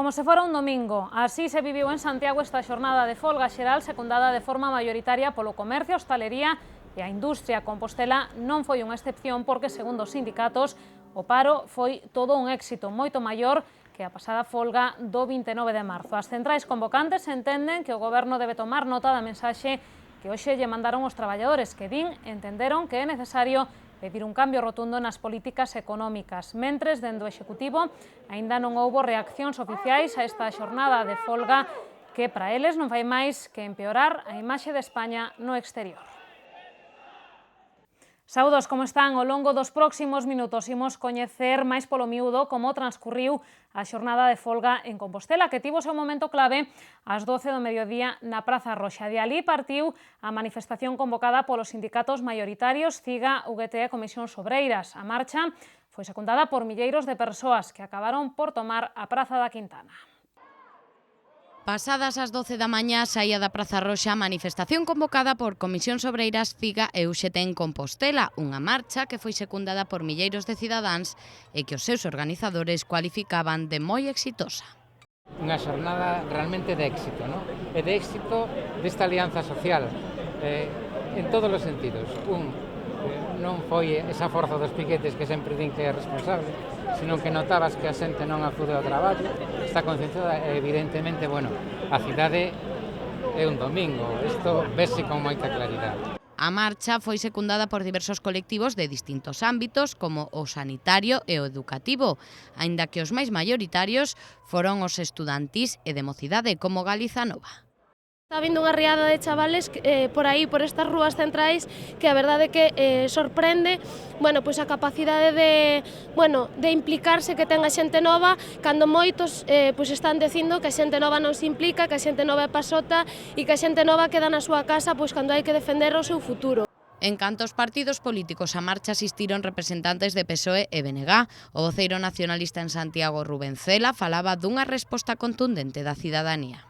Como se fora un domingo, así se viviu en Santiago esta xornada de folga xeral secundada de forma mayoritaria polo comercio, hostalería e a industria. Compostela non foi unha excepción porque, segundo os sindicatos, o paro foi todo un éxito moito maior que a pasada folga do 29 de marzo. As centrais convocantes entenden que o goberno debe tomar nota da mensaxe que hoxe lle mandaron os traballadores, que entenderon que é necesario pedir un cambio rotundo nas políticas económicas. Mentres, dende o Executivo, aínda non houbo reaccións oficiais a esta xornada de folga que para eles non fai máis que empeorar a imaxe de España no exterior. Saúdos, como están? Ao longo dos próximos minutos imos coñecer máis polo miúdo como transcurriu a xornada de folga en Compostela, que tivo o seu momento clave ás 12 do mediodía na Praza Roxa. De alí partiu a manifestación convocada polos sindicatos maioritarios CIGA, UGT e Comisións Obreiras. A marcha foi secundada por milleiros de persoas que acabaron por tomar a Praza da Quintana. Pasadas as 12 da mañá saía da Praza Roxa a manifestación convocada por Comisións Obreiras, CIGA e UGT en Compostela, unha marcha que foi secundada por milleiros de cidadáns e que os seus organizadores cualificaban de moi exitosa. Unha xornada realmente de éxito, non? E de éxito desta alianza social, en todos os sentidos. Non foi esa forza dos piquetes que sempre din que é responsable, sino que notabas que a xente non acude ao traballo, está concienciada e evidentemente, a cidade é un domingo, isto vese con moita claridade. A marcha foi secundada por diversos colectivos de distintos ámbitos, como o sanitario e o educativo, aínda que os máis maioritarios foron os estudantís e de mocidade, como Galiza Nova. Está vindo unha riada de chavales por aí, por estas rúas centrais, que a verdade é que sorprende, a capacidade de implicarse que ten a xente nova, cando moitos están dicindo que a xente nova non se implica, que a xente nova é pasota e que a xente nova queda na súa casa cando hai que defender o seu futuro. En canto aos partidos políticos, a marcha asistiron representantes de PSOE e BNG. O voceiro nacionalista en Santiago, Rubén Cela, falaba dunha resposta contundente da cidadanía.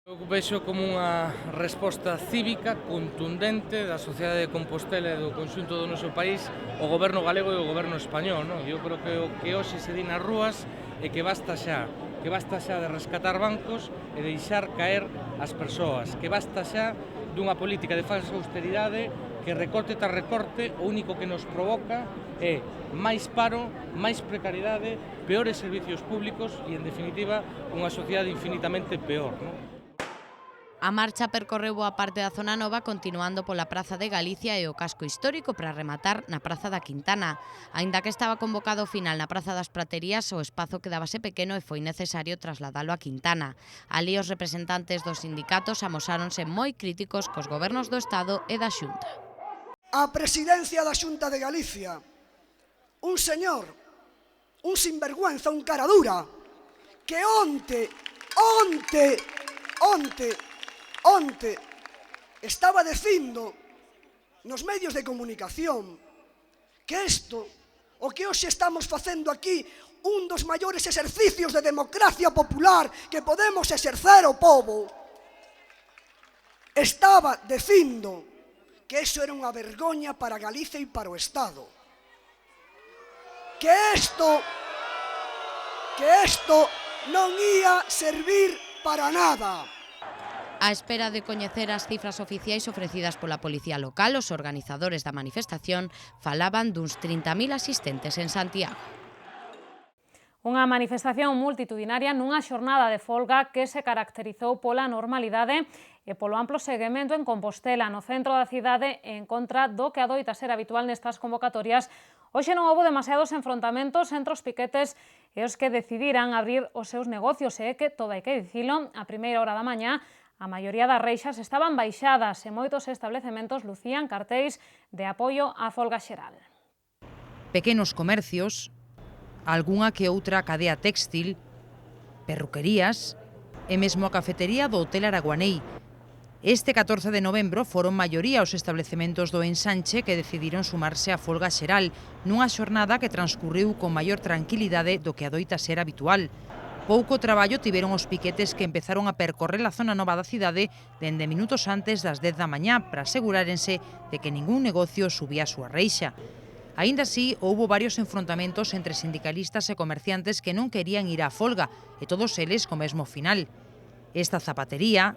Eu vexo como unha resposta cívica contundente da sociedade de Compostela e do conxunto do noso país o goberno galego e o goberno español. Eu creo que o que hoxe se di nas rúas é que basta xa de rescatar bancos e deixar caer as persoas, que basta xa dunha política de falsa austeridade que recorte tras recorte o único que nos provoca é máis paro, máis precariedade, peores servicios públicos e, en definitiva, unha sociedade infinitamente peor. A marcha percorreu boa parte da zona nova, continuando pola Praza de Galicia e o casco histórico para rematar na Praza da Quintana. Aínda que estaba convocado o final na Praza das Praterías, o espazo quedábase pequeno e foi necesario trasladalo a Quintana. Alí os representantes dos sindicatos amosáronse moi críticos cos gobernos do Estado e da Xunta. A presidencia da Xunta de Galicia, un señor, un sinvergüenza, un cara dura, que onte estaba dicindo nos medios de comunicación que o que hoxe estamos facendo aquí, un dos maiores exercicios de democracia popular que podemos exercer o povo, estaba dicindo que eso era unha vergoña para Galicia e para o Estado. Que isto non ia servir para nada. A espera de coñecer as cifras oficiais ofrecidas pola Policía Local, os organizadores da manifestación falaban duns 30.000 asistentes en Santiago. Unha manifestación multitudinaria nunha xornada de folga que se caracterizou pola normalidade e polo amplo seguimento en Compostela, no centro da cidade, en contra do que adoita ser habitual nestas convocatorias. Hoxe non houbo demasiados enfrontamentos entre os piquetes e os que decidiran abrir os seus negocios, e que, todo hai que dicilo, a primeira hora da mañá, a maioría das reixas estaban baixadas e moitos establecementos lucían cartéis de apoio á folga xeral. Pequenos comercios, algunha que outra cadea téxtil, perruquerías e mesmo a cafetería do Hotel Araguanei. Este 14 de novembro foron maioría os establecementos do ensanche que decidiron sumarse á folga xeral, nunha xornada que transcurriu con maior tranquilidade do que adoita ser habitual. Pouco traballo tiveron os piquetes que empezaron a percorrer a zona nova da cidade dende minutos antes das 10 da mañá para asegurárense de que ningún negocio subía a súa reixa. Aínda así, houbo varios enfrontamentos entre sindicalistas e comerciantes que non querían ir á folga, e todos eles co mesmo final. Esta zapatería,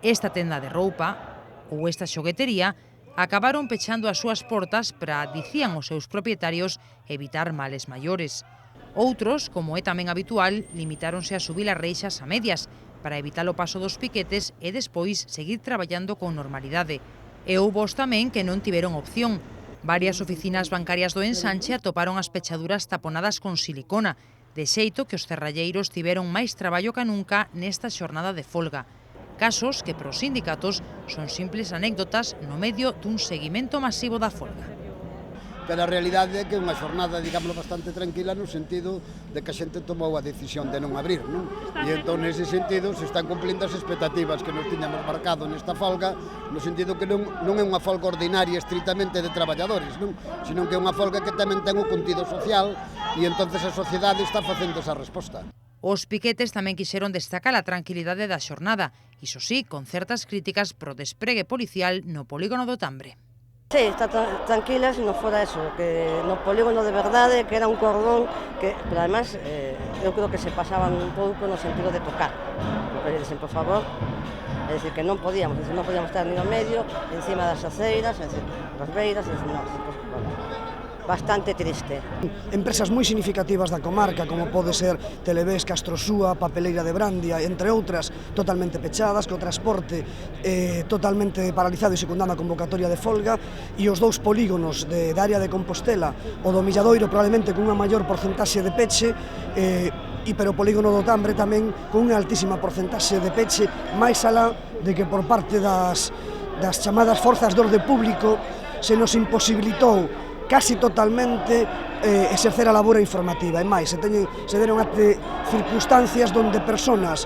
esta tenda de roupa ou esta xoguetería acabaron pechando as súas portas para, dicían os seus propietarios, evitar males maiores. Outros, como é tamén habitual, limitáronse a subir as reixas a medias para evitar o paso dos piquetes e despois seguir traballando con normalidade. E houbo os tamén que non tiveron opción. Varias oficinas bancarias do ensanche atoparon as pechaduras taponadas con silicona, de xeito que os cerralleiros tiveron máis traballo que nunca nesta xornada de folga. Casos que para os sindicatos son simples anécdotas no medio dun seguimento masivo da folga. Pero a realidade é que é unha xornada, digamos, bastante tranquila no sentido de que a xente tomou a decisión de non abrir, non? E entón, nese sentido, se están cumplindo as expectativas que nos tiñamos marcado nesta folga, no sentido que non é unha folga ordinaria estritamente de traballadores, non? Sino que é unha folga que tamén ten o contido social e entonces a sociedade está facendo esa resposta. Os piquetes tamén quixeron destacar a tranquilidade da xornada, iso sí, con certas críticas pro despregue policial no polígono do Tambre. Sí, está tranquila, se non fora eso, que no polígono de verdade, que era un cordón, que, pero además, eu creo que se pasaban un pouco no sentido de tocar, porque dicen, por favor, é dicir, que non podíamos estar ni no medio, encima das aceiras, é dicir, das beiras, é dicir, non, pues, bueno, bastante triste. Empresas moi significativas da comarca, como pode ser Televés, Castrosúa, Papeleira de Brandia, entre outras, totalmente pechadas, que o transporte totalmente paralizado e secundando a convocatoria de folga, e os dous polígonos da área de Compostela, o do Milladoiro probablemente con unha maior porcentaxe de peche, pero o polígono do Tambre tamén con unha altísima porcentaxe de peche, máis alá de que por parte das chamadas forzas de orde público se nos imposibilitou casi totalmente exercer a labora informativa. E máis, se deron até circunstancias onde persoas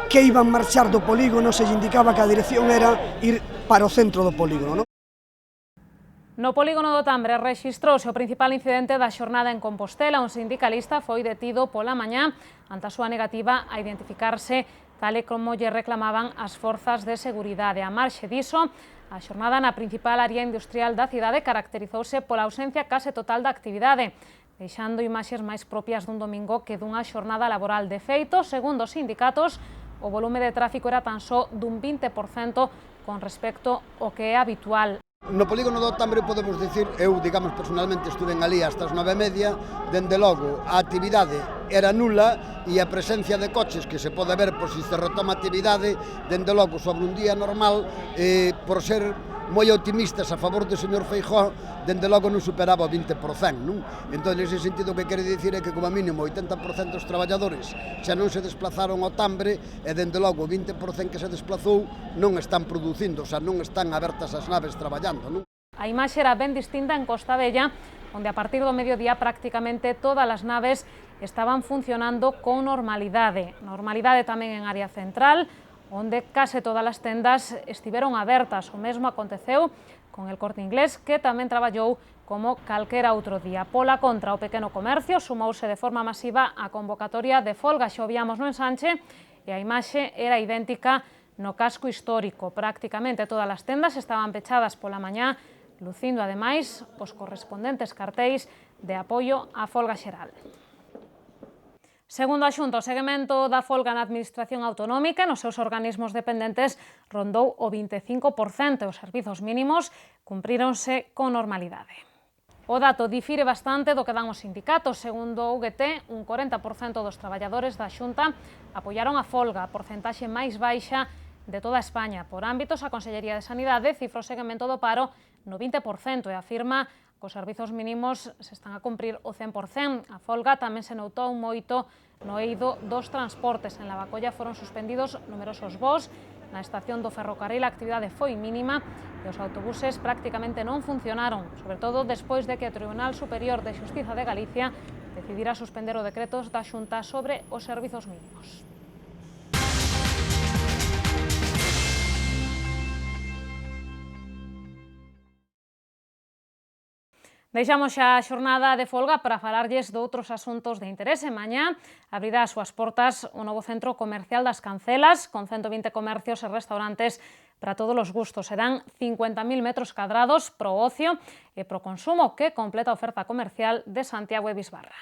que iban marchar do polígono se lle indicaba que a dirección era ir para o centro do polígono, non? No polígono do Tambre rexistrouse o principal incidente da xornada en Compostela. Un sindicalista foi detido pola mañá ante a súa negativa a identificarse tal e como lle reclamaban as forzas de seguridade. A marxe diso, a xornada na principal área industrial da cidade caracterizouse pola ausencia case total da actividade, deixando imaxes máis propias dun domingo que dunha xornada laboral. De feito, segundo os sindicatos, o volume de tráfico era tan só dun 20% con respecto ao que é habitual. No polígono do Tambre podemos dicir, eu, digamos, personalmente estuve ali hasta as 9:30, dende logo a actividade era nula e a presencia de coches que se pode ver por si se retoma a actividade, dende logo sobre un día normal, por ser moi optimistas a favor do señor Feijóo, dende logo non superaba o 20%, non? Entón, nese sentido, o que quere dicir é que como mínimo 80% dos traballadores xa non se desplazaron ao Tambre e dende logo o 20% que se desplazou non están producindo, xa non están abertas as naves traballando, non? A imaxe era ben distinta en Costa Bella, onde a partir do mediodía prácticamente todas as naves estaban funcionando con normalidade. Normalidade tamén en área central, onde case todas as tendas estiveron abertas. O mesmo aconteceu con el Corte Inglés, que tamén traballou como calquera outro día. Pola contra, o pequeno comercio sumouse de forma masiva a convocatoria de folga. Xa o víamos no ensanche e a imaxe era idéntica no casco histórico. Prácticamente todas as tendas estaban pechadas pola mañá, lucindo ademais os correspondentes cartéis de apoio á folga xeral. Segundo a Xunta, o seguimento da folga na Administración Autonómica nos seus organismos dependentes rondou o 25%. Os servizos mínimos cumpríronse con normalidade. O dato difire bastante do que dan os sindicatos. Segundo o UGT, un 40% dos traballadores da Xunta apoiaron a folga, a porcentaxe máis baixa de toda España. Por ámbitos, a Consellería de Sanidade cifra o seguimento do paro no 20% e afirma que os servizos mínimos se están a cumprir o 100%. A folga tamén se notou moito no eido dos transportes. En Lavacolla foron suspendidos numerosos voos. Na estación do ferrocarril a actividade foi mínima e os autobuses prácticamente non funcionaron, sobre todo despois de que o Tribunal Superior de Xustiza de Galicia decidira suspender o decreto da Xunta sobre os servizos mínimos. Deixamos xa a xornada de folga para falarlles de outros asuntos de interese. Mañá abrirá as súas portas o novo centro comercial das Cancelas, con 120 comercios e restaurantes para todos os gustos. Serán 50.000 metros cuadrados pro ocio e pro consumo que completa a oferta comercial de Santiago e Bisbarra.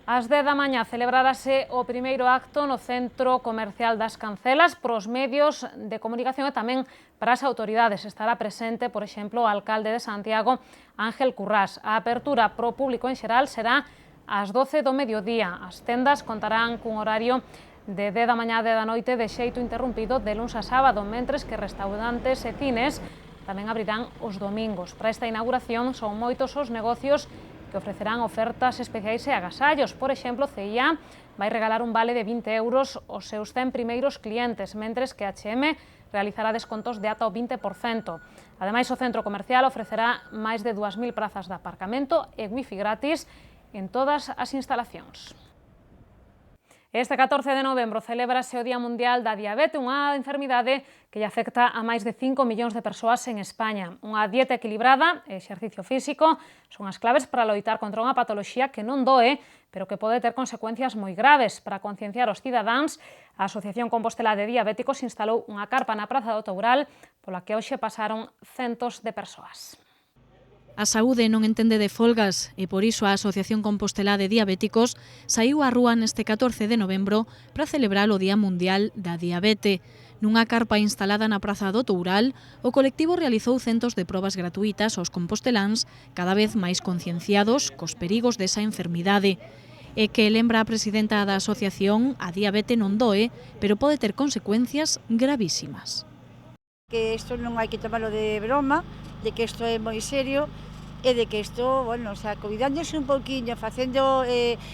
Ás 10 da mañá celebrarase o primeiro acto no Centro Comercial das Cancelas pros medios de comunicación e tamén para as autoridades. Estará presente, por exemplo, o alcalde de Santiago, Ángel Currás. A apertura pro público en xeral será ás 12 do mediodía. As tendas contarán cun horario de 10 da mañá a 10 da noite de xeito interrumpido de luns a sábado, mentres que restaurantes e cines tamén abrirán os domingos. Para esta inauguración son moitos os negocios que ofrecerán ofertas especiais e agasallos. Por exemplo, CIA vai regalar un vale de 20 euros aos seus 100 primeiros clientes, mentres que H&M realizará descontos de ata o 20%. Ademais, o centro comercial ofrecerá máis de 2.000 prazas de aparcamento e wifi gratis en todas as instalacións. Este 14 de novembro celébrase o Día Mundial da Diabetes, unha enfermidade que lle afecta a máis de 5 millóns de persoas en España. Unha dieta equilibrada e exercicio físico son as claves para loitar contra unha patoloxía que non doe, pero que pode ter consecuencias moi graves. Para concienciar os cidadáns, a Asociación Compostelá de Diabéticos instalou unha carpa na Praza do Toural, pola que hoxe pasaron centos de persoas. A saúde non entende de folgas e por iso a Asociación Compostelá de Diabéticos saiu á rúa neste 14 de novembro para celebrar o Día Mundial da Diabete. Nunha carpa instalada na Praza do Toural, o colectivo realizou centos de probas gratuitas aos composteláns cada vez máis concienciados cos perigos desa enfermidade. E que lembra a presidenta da asociación, a diabete non doe, pero pode ter consecuencias gravísimas. Que isto non hai que tomarlo de broma, de que isto é moi serio e de que isto, bueno, o sea, cuidándose un pouquiño, facendo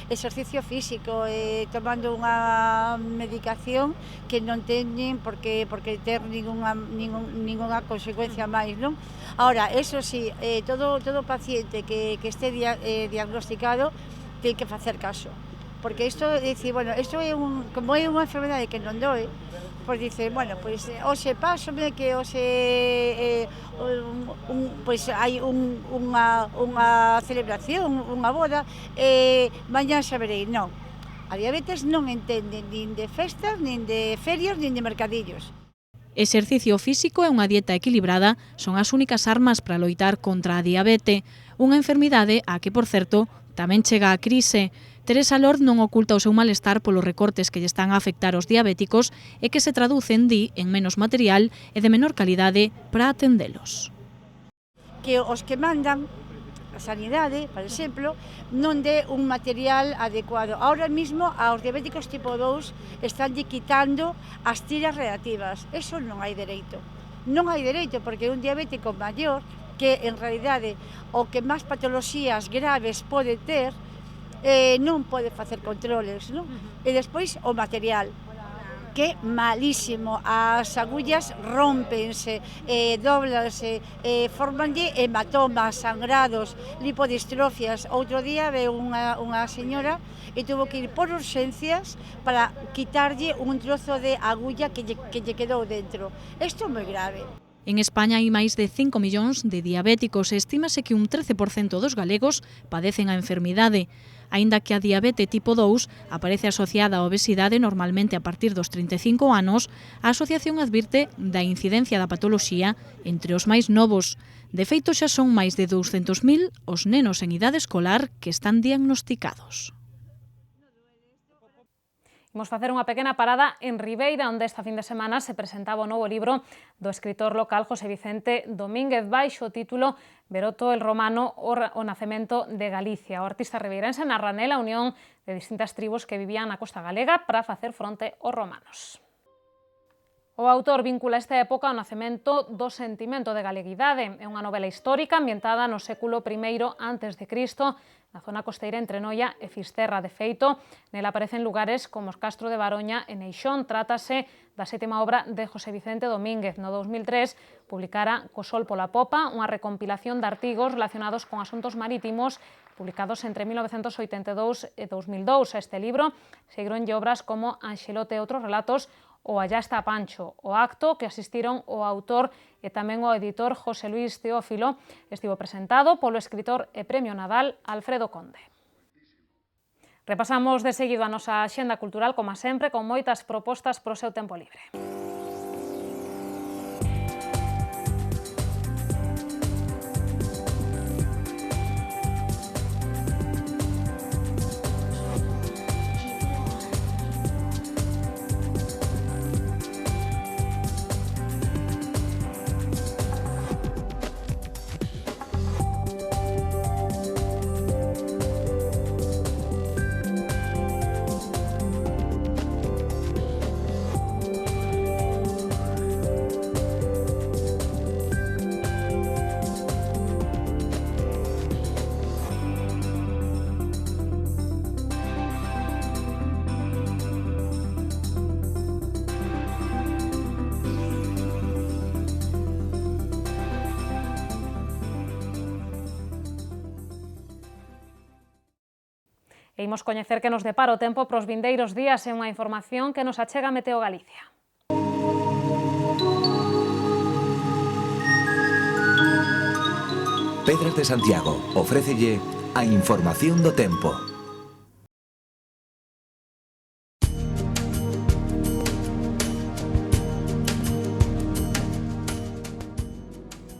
exercicio físico, tomando unha medicación que non teñen porque ter ninguna consecuencia máis, non? Ahora, eso sí, todo paciente que este diagnosticado ten que facer caso, porque isto, dicir, bueno, isto é como é unha enfermedade que non doe, pois dice, bueno, pois hoxe pásome que hoxe pois hai unha celebración, unha boda, mañá xa verei. Non, a diabetes non entende nin de festas, nin de ferias, nin de mercadillos. Exercicio físico e unha dieta equilibrada son as únicas armas para loitar contra a diabete, unha enfermidade a que, por certo, tamén chega a crise. Teresa Lord non oculta o seu malestar polos recortes que lle están a afectar aos diabéticos e que se traducen, di, en menos material e de menor calidade para atendelos. Que os que mandan a sanidade, por exemplo, non dé un material adecuado. Ahora mismo, aos diabéticos tipo 2 están quitando as tiras reactivas. Eso non hai dereito. Non hai dereito porque un diabético maior, que en realidade o que máis patoloxías graves pode ter, non pode facer controles, non? E despois o material, que é malísimo, as agullas rómpense, doblanse, formanlle hematomas, sangrados, lipodistrofias. Outro día veu unha señora e tuvo que ir por urxencias para quitarlle un trozo de agulla que lle quedou dentro. Isto é moi grave. En España hai máis de 5 millóns de diabéticos e estímase que un 13% dos galegos padecen a enfermidade. Aínda que a diabete tipo 2 aparece asociada á obesidade normalmente a partir dos 35 anos, a asociación advirte da incidencia da patoloxía entre os máis novos. De feito, xa son máis de 200.000 os nenos en idade escolar que están diagnosticados. Imos facer unha pequena parada en Ribeira, onde esta fin de semana se presentaba o novo libro do escritor local José Vicente Domínguez baixo o título Beroto el Romano, o nacemento de Galicia. O artista ribeirense narra nela a unión de distintas tribos que vivían na costa galega para facer fronte aos romanos. O autor vincula esta época ao nacemento do sentimento de galeguidade. É unha novela histórica ambientada no século I a.C., na zona costeira entre Noia e Fisterra. De feito, nela aparecen lugares como os Castro de Baroña e Neixón. Trátase da sétima obra de José Vicente Domínguez. No 2003 publicara Co sol pola popa, unha recompilación de artigos relacionados con asuntos marítimos publicados entre 1982 e 2002. A este libro seguironlle obras como Anxelote e outros relatos ou Allá está Pancho. O acto que asistiron o autor e tamén o editor José Luis Teófilo estivo presentado polo escritor e premio Nadal Alfredo Conde. Repasamos de seguido a nosa axenda cultural, como sempre, con moitas propostas para o seu tempo libre. E imos coñecer que nos depara o tempo pros vindeiros días e unha información que nos achega Meteo Galicia. Pedras de Santiago ofrécelle a información do tempo.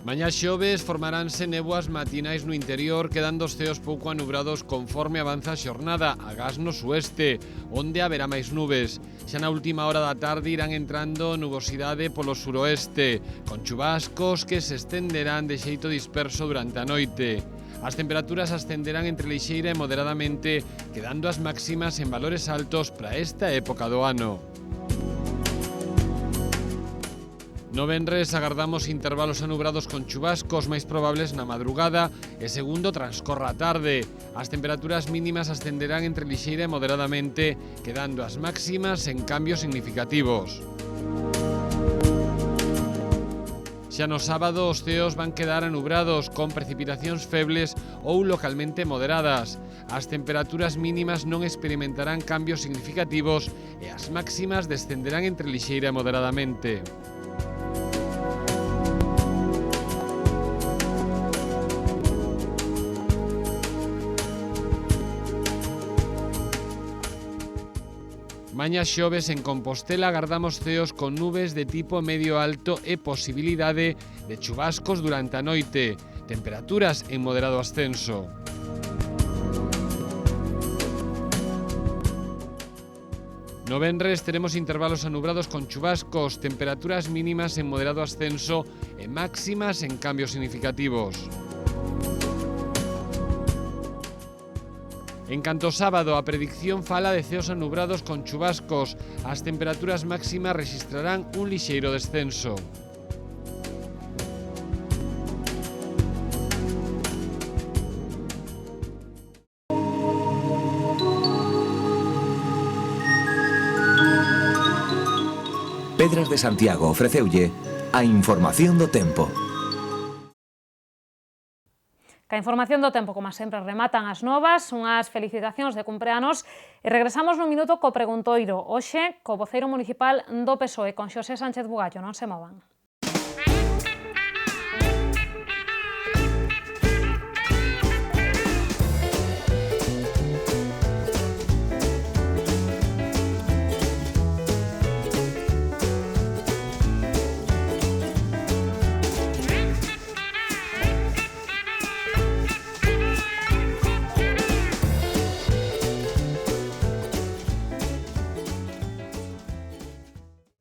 Mañá xoves formaránse néboas matinais no interior, quedando os ceos pouco anubrados conforme avanza a xornada, agás no sueste, onde haberá máis nubes. Xa na última hora da tarde irán entrando nubosidade polo suroeste, con chubascos que se estenderán de xeito disperso durante a noite. As temperaturas ascenderán entre lixeira e moderadamente, quedando as máximas en valores altos para esta época do ano. No venres agardamos intervalos anubrados con chubascos máis probables na madrugada e segundo transcorra a tarde. As temperaturas mínimas ascenderán entre lixeira e moderadamente, quedando as máximas en cambios significativos. Xa no sábado os ceos van quedar anubrados con precipitacións febles ou localmente moderadas. As temperaturas mínimas non experimentarán cambios significativos e as máximas descenderán entre lixeira e moderadamente. Mañá xoves en Compostela agardamos ceos con nubes de tipo medio alto e posibilidade de chubascos durante a noite, temperaturas en moderado ascenso. No venres teremos intervalos anubrados con chubascos, temperaturas mínimas en moderado ascenso e máximas en cambios significativos. En canto ao sábado, a predicción fala de ceos anubrados con chubascos. As temperaturas máximas rexistrarán un lixeiro descenso. Pedras de Santiago ofreceulle a información do tempo. Ca información do tempo, como sempre, rematan as novas, unhas felicitacións de cumpleanos e regresamos nun minuto co preguntoiro, hoxe co voceiro municipal do PSOE, con Xosé Sánchez Bugallo, non se movan.